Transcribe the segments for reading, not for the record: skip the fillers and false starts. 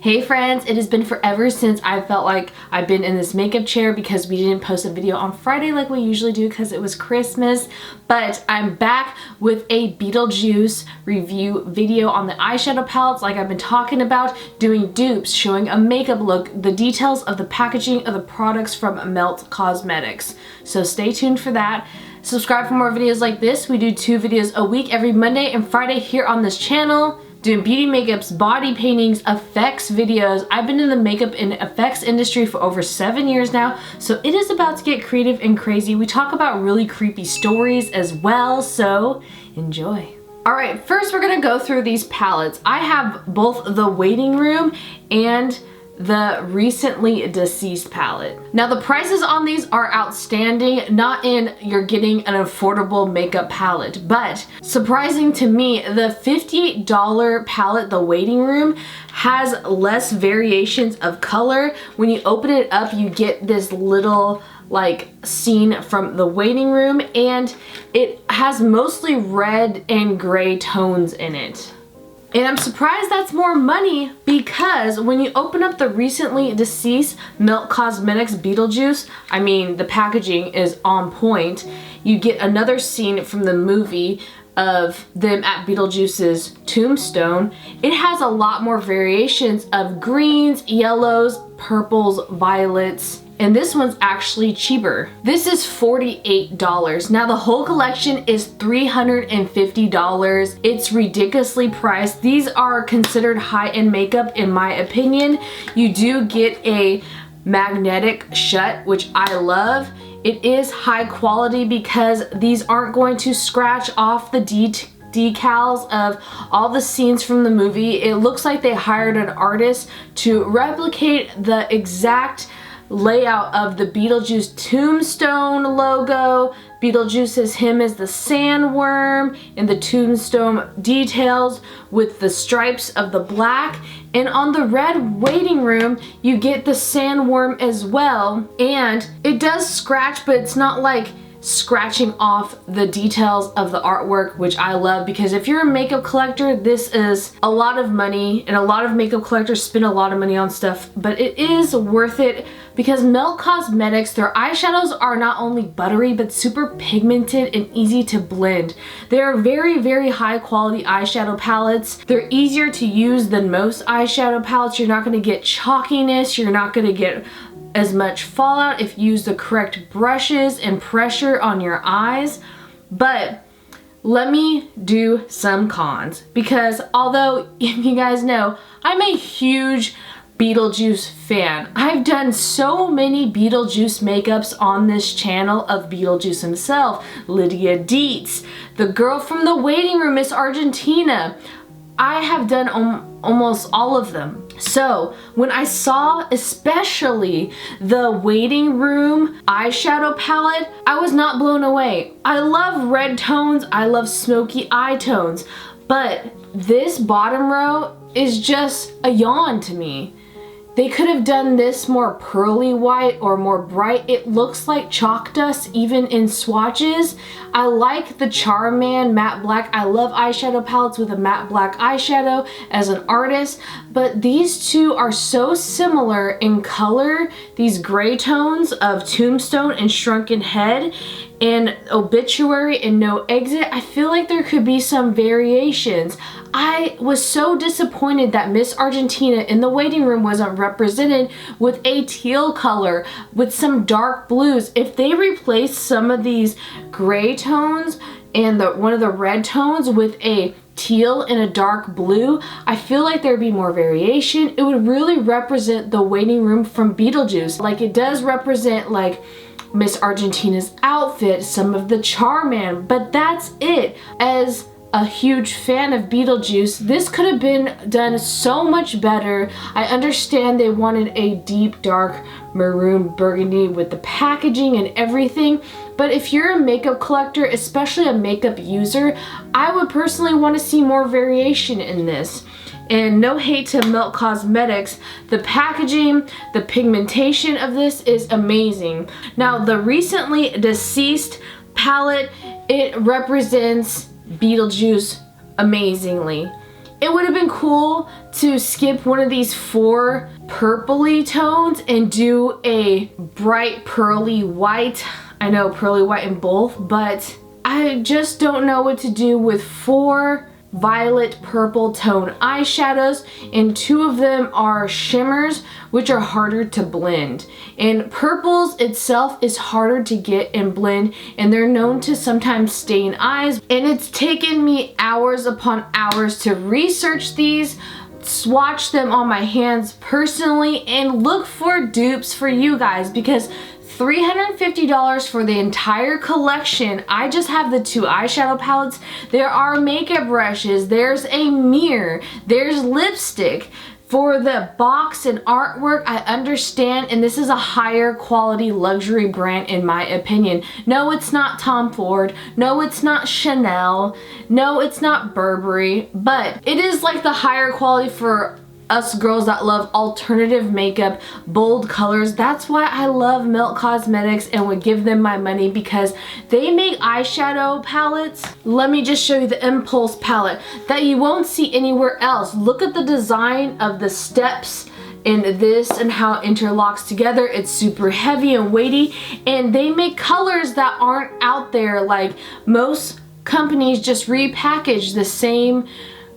Hey friends, it has been forever since I felt like I've been in this makeup chair because we didn't post a video on Friday like we usually do because it was Christmas. But I'm back with a Beetlejuice review video on the eyeshadow palettes like I've been talking about, doing dupes, showing a makeup look, the details of the packaging of the products from Melt Cosmetics. So stay tuned for that. Subscribe for more videos like this. We do 2 videos a week every Monday and Friday here on this channel. Doing beauty makeups, body paintings, effects videos. I've been in the makeup and effects industry for over 7 years now, so it is about to get creative and crazy. We talk about really creepy stories as well, so enjoy. Alright, first we're gonna go through these palettes. I have both the Waiting Room and the Recently Deceased palette. Now the prices on these are outstanding, not in you're getting an affordable makeup palette, but surprising to me, the $58 palette, the Waiting Room, has less variations of color. When you open it up, you get this little like scene from the Waiting Room, and it has mostly red and gray tones in it. And I'm surprised that's more money because when you open up the Recently Deceased Melt Cosmetics Beetlejuice, I mean, the packaging is on point. You get another scene from the movie of them at Beetlejuice's tombstone. It has a lot more variations of greens, yellows, purples, violets. And this one's actually cheaper. This is $48. Now the whole collection is $350. It's ridiculously priced. These are considered high-end makeup in my opinion. You do get a magnetic shut, which I love. It is high quality because these aren't going to scratch off the decals of all the scenes from the movie. It looks like they hired an artist to replicate the exact layout of the Beetlejuice tombstone logo. Beetlejuice is him as the sandworm and the tombstone details with the stripes of the black. And on the red Waiting Room, you get the sandworm as well. And it does scratch, but it's not like scratching off the details of the artwork, which I love, because if you're a makeup collector, this is a lot of money, and a lot of makeup collectors spend a lot of money on stuff, but it is worth it because Melt Cosmetics, their eyeshadows are not only buttery but super pigmented and easy to blend. They're very, very high quality eyeshadow palettes. They're easier to use than most eyeshadow palettes. You're not going to get chalkiness, you're not going to get as much fallout if you use the correct brushes and pressure on your eyes. But let me do some cons, because although, if you guys know, I'm a huge Beetlejuice fan. I've done so many Beetlejuice makeups on this channel of Beetlejuice himself, Lydia Dietz, the girl from the Waiting Room, Miss Argentina. I have done almost all of them. So when I saw especially the Waiting Room eyeshadow palette, I was not blown away. I love red tones, I love smoky eye tones, but this bottom row is just a yawn to me. They could have done this more pearly white or more bright. It looks like chalk dust even in swatches. I like the Charman matte black. I love eyeshadow palettes with a matte black eyeshadow as an artist, but these two are so similar in color. These gray tones of Tombstone and Shrunken Head and Obituary and No Exit, I feel like there could be some variations. I was so disappointed that Miss Argentina in the Waiting Room wasn't represented with a teal color, with some dark blues. If they replaced some of these gray tones and one of the red tones with a teal and a dark blue, I feel like there'd be more variation. It would really represent the Waiting Room from Beetlejuice. Like it does represent like Miss Argentina's outfit, some of the Charman, but that's it. As a huge fan of Beetlejuice, this could have been done so much better. I understand they wanted a deep dark maroon burgundy with the packaging and everything, but if you're a makeup collector, especially a makeup user, I would personally want to see more variation in this. And no hate to Melt Cosmetics, the packaging, the pigmentation of this is amazing. Now the Recently Deceased palette, it represents Beetlejuice amazingly. it would have been cool to skip one of these 4 purpley tones and do a bright pearly white. I know pearly white in both, but I just don't know what to do with 4 violet purple tone eyeshadows, and 2 of them are shimmers, which are harder to blend. And purples itself is harder to get and blend, and they're known to sometimes stain eyes. And it's taken me hours upon hours to research these, swatch them on my hands personally, and look for dupes for you guys, because $350 for the entire collection. I just have the 2 eyeshadow palettes. There are makeup brushes, there's a mirror, there's lipstick. For the box and artwork, I understand, and this is a higher quality luxury brand in my opinion. No, it's not Tom Ford. No, it's not Chanel. No, it's not Burberry, but it is like the higher quality for us girls that love alternative makeup, bold colors. That's why I love Melt Cosmetics and would give them my money, because they make eyeshadow palettes. Let me just show you the Impulse palette that you won't see anywhere else. Look at the design of the steps in this and how it interlocks together. It's super heavy and weighty, and they make colors that aren't out there. Like most companies just repackage the same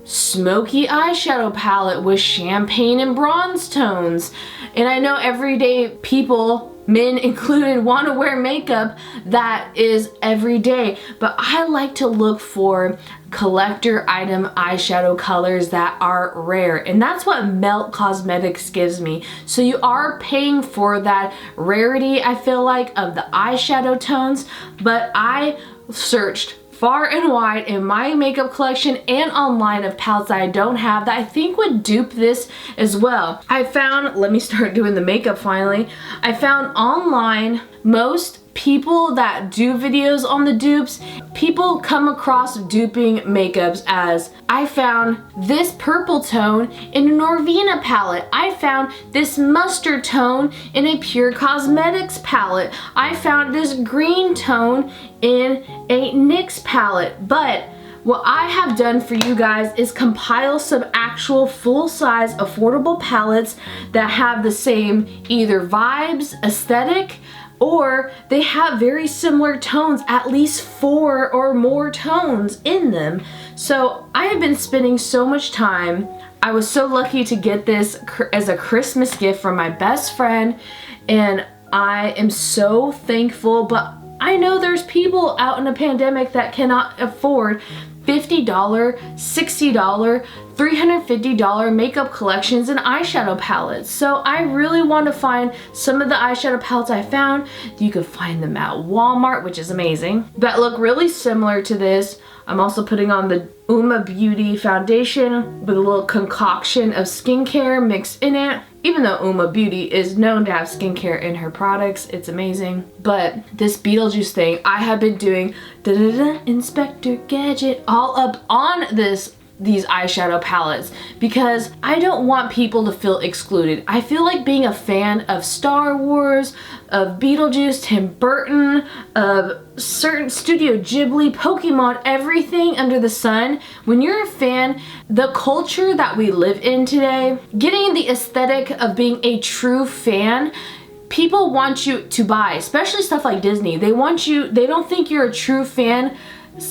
smoky eyeshadow palette with champagne and bronze tones. And I know everyday people, men included, want to wear makeup that is everyday, but I like to look for collector item eyeshadow colors that are rare, and that's what Melt Cosmetics gives me. So you are paying for that rarity, I feel like, of the eyeshadow tones, but I searched far and wide in my makeup collection and online of palettes that I don't have that I think would dupe this as well. I found, let me start doing the makeup finally. I found online most people that do videos on the dupes, people come across duping makeups as, I found this purple tone in a Norvina palette. I found this mustard tone in a Pure Cosmetics palette. I found this green tone in a NYX palette. But what I have done for you guys is compile some actual full-size affordable palettes that have the same either vibes, aesthetic, or they have very similar tones, at least 4 or more tones in them. So I have been spending so much time. I was so lucky to get this as a Christmas gift from my best friend, and I am so thankful. But I know there's people out in a pandemic that cannot afford $50, $60, $350 makeup collections and eyeshadow palettes. So I really want to find some of the eyeshadow palettes I found. You can find them at Walmart, which is amazing, that look really similar to this. I'm also putting on the Uma Beauty foundation with a little concoction of skincare mixed in it. Even though Uma Beauty is known to have skincare in her products, it's amazing. But this Beetlejuice thing, I have been doing Inspector Gadget all up on these eyeshadow palettes, because I don't want people to feel excluded. I feel like being a fan of Star Wars, of Beetlejuice, Tim Burton, of certain Studio Ghibli, Pokemon, everything under the sun. When you're a fan, the culture that we live in today, getting the aesthetic of being a true fan, people want you to buy, especially stuff like Disney. They don't think you're a true fan,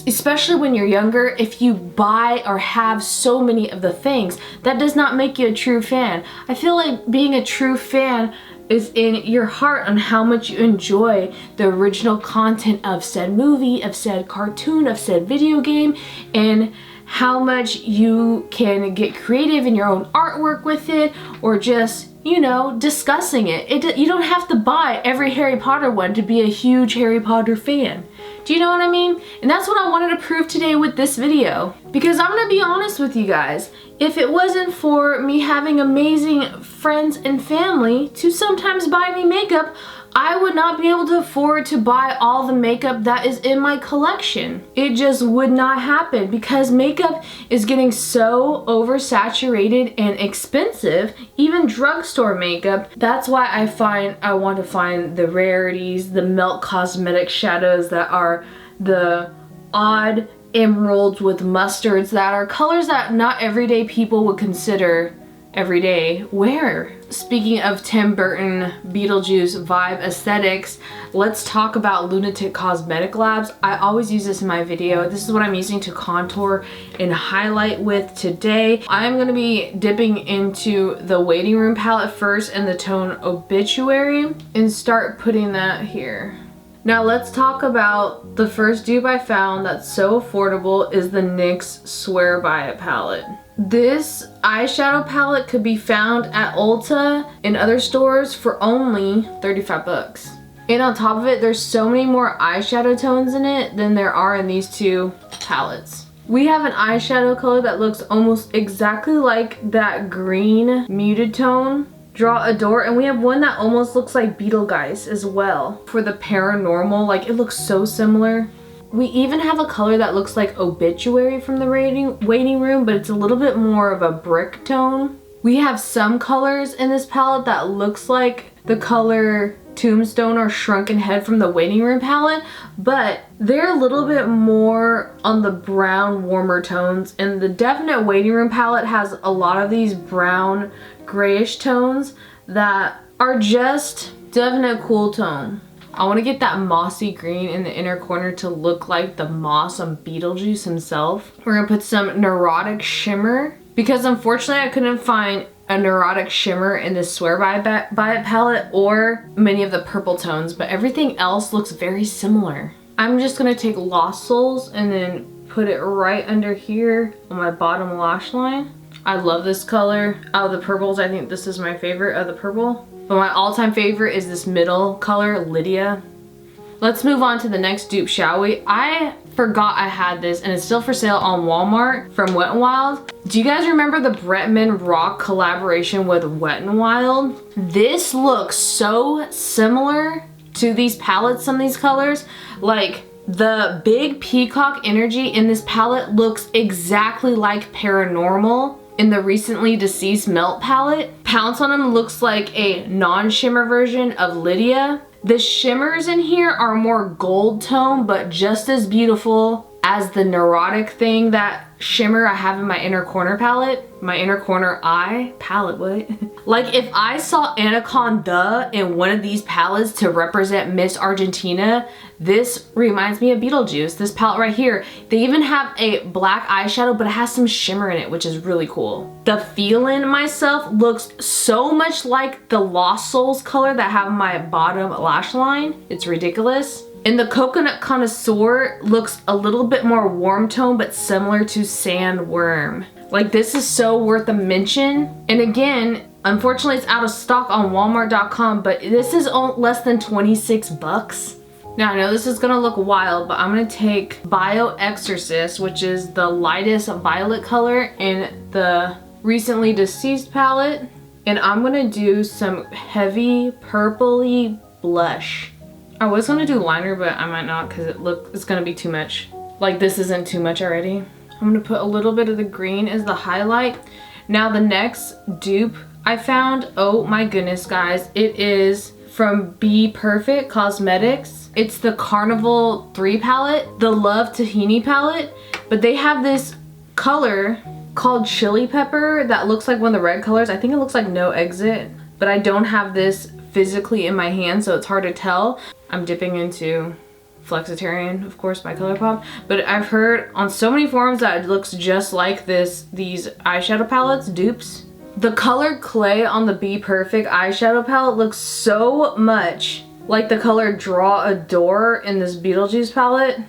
especially when you're younger. If you buy or have so many of the things, that does not make you a true fan. I feel like being a true fan is in your heart on how much you enjoy the original content of said movie, of said cartoon, of said video game, and how much you can get creative in your own artwork with it, or just, you know, discussing it. You don't have to buy every Harry Potter one to be a huge Harry Potter fan. Do you know what I mean? And that's what I wanted to prove today with this video. Because I'm gonna be honest with you guys, if it wasn't for me having amazing friends and family to sometimes buy me makeup, I would not be able to afford to buy all the makeup that is in my collection. It just would not happen, because makeup is getting so oversaturated and expensive, even drugstore makeup. That's why I want to find the rarities, the Melt Cosmetic shadows that are the odd emeralds with mustards that are colors that not everyday people would consider everyday wear. Speaking of Tim Burton Beetlejuice vibe aesthetics, let's talk about Lunatic Cosmetic Labs. I always use this in my video. This is what I'm using to contour and highlight with today. I'm going to be dipping into the Waiting Room palette first in the tone Obituary and start putting that here. Now let's talk about the first dupe I found that's so affordable is the Nyx Swear by It palette. This eyeshadow palette could be found at Ulta and other stores for only 35 bucks. And on top of it, there's so many more eyeshadow tones in it than there are in these two palettes. We have an eyeshadow color that looks almost exactly like that green muted tone, Draw Adore, and we have one that almost looks like Beetlejuice as well for the paranormal. Like, it looks so similar. We even have a color that looks like Obituary from the Waiting Room, but it's a little bit more of a brick tone. We have some colors in this palette that looks like the color Tombstone or Shrunken Head from the Waiting Room palette, but they're a little bit more on the brown, warmer tones. And the Definite Waiting Room palette has a lot of these brown, grayish tones that are just definite cool tone. I want to get that mossy green in the inner corner to look like the moss on Beetlejuice himself. We're going to put some Neurotic Shimmer because unfortunately I couldn't find a Neurotic Shimmer in this Swear by It palette or many of the purple tones, but everything else looks very similar. I'm just going to take Lost Souls and then put it right under here on my bottom lash line. I love this color. Out of the purples, I think this is my favorite of the purple. But my all-time favorite is this middle color, Lydia. Let's move on to the next dupe, shall we? I forgot I had this and it's still for sale on Walmart from Wet n Wild. Do you guys remember the Bretman Rock collaboration with Wet n Wild? This looks so similar to these palettes, some of these colors. Like, the big peacock energy in this palette looks exactly like Paranormal in the Recently Deceased Melt palette. Pounce on Them looks like a non-shimmer version of Lydia. The shimmers in here are more gold tone, but just as beautiful as the neurotic thing, that shimmer I have in my inner corner palette. My inner corner eye palette, what? Like, if I saw Anaconda in one of these palettes to represent Miss Argentina, this reminds me of Beetlejuice. This palette right here. They even have a black eyeshadow, but it has some shimmer in it, which is really cool. The Feelin' Myself looks so much like the Lost Souls color that I have in my bottom lash line. It's ridiculous. And the Coconut Connoisseur looks a little bit more warm tone, but similar to Sandworm. Like, this is so worth a mention. And again, unfortunately it's out of stock on Walmart.com, but this is less than 26 bucks. Now I know this is gonna look wild, but I'm gonna take Bio Exorcist, which is the lightest violet color in the Recently Deceased palette. And I'm gonna do some heavy purpley blush. I was gonna do liner, but I might not because it's gonna be too much. Like, this isn't too much already. I'm gonna put a little bit of the green as the highlight. Now the next dupe I found, oh my goodness guys, it is from Be Perfect Cosmetics. It's the Carnival 3 palette, the Love Tahini palette, but they have this color called Chili Pepper that looks like one of the red colors. I think it looks like No Exit, but I don't have this physically in my hand, so it's hard to tell. I'm dipping into Flexitarian, of course, by ColourPop, but I've heard on so many forums that it looks just like these eyeshadow palettes, dupes. The color Clay on the Be Perfect eyeshadow palette looks so much like the color Draw Adore in this Beetlejuice palette.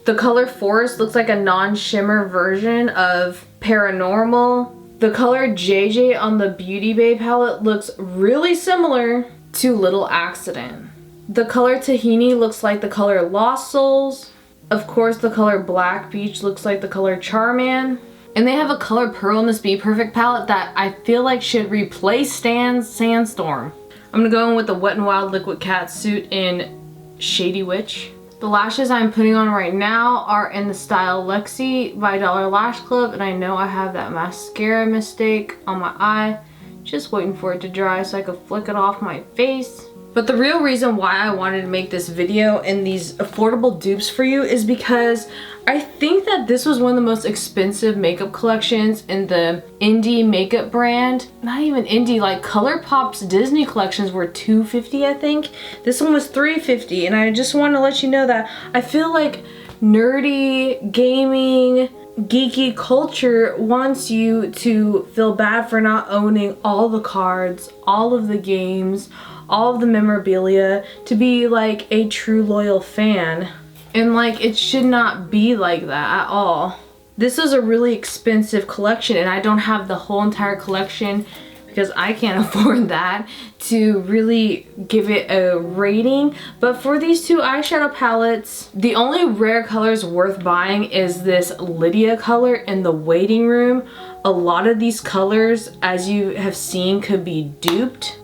The color Forest looks like a non-shimmer version of Paranormal. The color JJ on the Beauty Bay palette looks really similar to Little Accident. The color Tahini looks like the color Lost Souls. Of course, the color Black Beach looks like the color Charman. And they have a color Pearl in this Be Perfect palette that I feel like should replace Stan's Sandstorm. I'm gonna go in with the Wet n Wild Liquid Catsuit in Shady Witch. The lashes I'm putting on right now are in the style Lexi by Dollar Lash Club, and I know I have that mascara mistake on my eye. Just waiting for it to dry so I can flick it off my face. But the real reason why I wanted to make this video and these affordable dupes for you is because I think that this was one of the most expensive makeup collections in the indie makeup brand. Not even indie, like ColourPop's Disney collections were $250, I think. This one was $350, and I just want to let you know that I feel like nerdy, gaming, geeky culture wants you to feel bad for not owning all the cards, all of the games, all of the memorabilia, to be like a true loyal fan. And like, it should not be like that at all. This is a really expensive collection, and I don't have the whole entire collection because I can't afford that to really give it a rating. But for these two eyeshadow palettes, the only rare colors worth buying is this Lydia color in the Waiting Room. A lot of these colors, as you have seen, could be duped.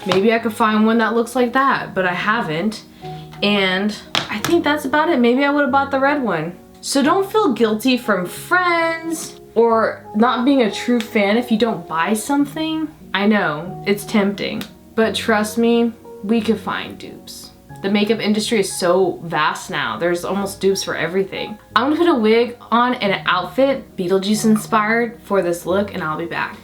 Maybe I could find one that looks like that, but I haven't. And I think that's about it. Maybe I would have bought the red one. So don't feel guilty from friends or not being a true fan if you don't buy something. I know, it's tempting, but trust me, we could find dupes. The makeup industry is so vast now. There's almost dupes for everything. I'm gonna put a wig on and an outfit, Beetlejuice inspired, for this look, and I'll be back.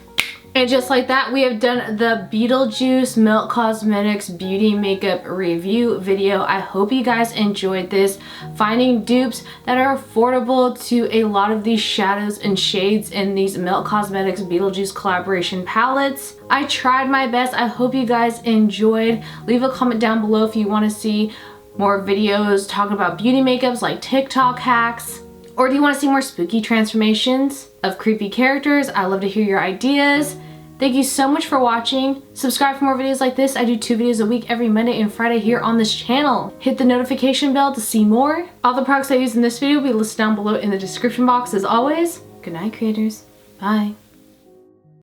And just like that, we have done the Beetlejuice Milk Cosmetics beauty makeup review video. I hope you guys enjoyed this. Finding dupes that are affordable to a lot of these shadows and shades in these Milk Cosmetics Beetlejuice collaboration palettes. I tried my best. I hope you guys enjoyed. Leave a comment down below if you want to see more videos talking about beauty makeups like TikTok hacks. Or do you want to see more spooky transformations of creepy characters? I love to hear your ideas. Thank you so much for watching. Subscribe for more videos like this. I do 2 videos a week every Monday and Friday here on this channel. Hit the notification bell to see more. All the products I use in this video will be listed down below in the description box as always. Good night, creators. Bye.